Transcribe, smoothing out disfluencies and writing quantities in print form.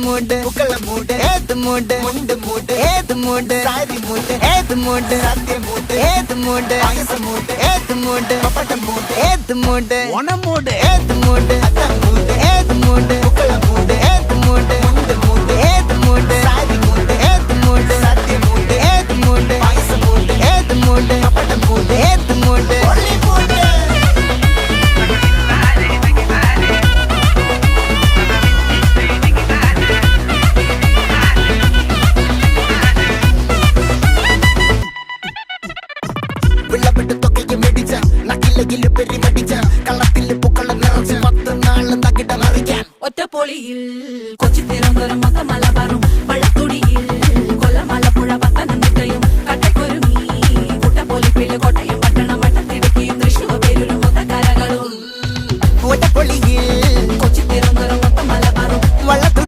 மூடு புக்கல மூடு ஏது மூடு முண்டு மூடு ஏது மூடு சாரி மூடு ஏது மூடு சத்திய மூடு ஏது மூடு ஆயச மூடு ஏது மூடு பப்பட்ட மூடு ஏது மூடு ஒன மூடு ஏது மூடு அத்த மூடு ஏது மூடு புக்கல மூடு ஏது மூடு முண்டு மூடு ஏது மூடு சாரி மூடு ஏது மூடு சத்திய மூடு ஏது மூடு ஆயச மூடு ஏது மூடு பப்பட்ட மூடு ஏது மூடு ஒளி மூடு വിളവിട്ട് തൊക്കയ്ക്ക് മെടിച്ച നക്കിലകില് പെരിമടിച്ച കള്ളത്തില് പൂക്കള നിറച്ച് 10 നാള് നകിട മറിക്കാൻ ഒറ്റപ്പൊളിയിൽ കൊച്ചി തിരുവനന്തപുരം മൊത്തം മലബാറും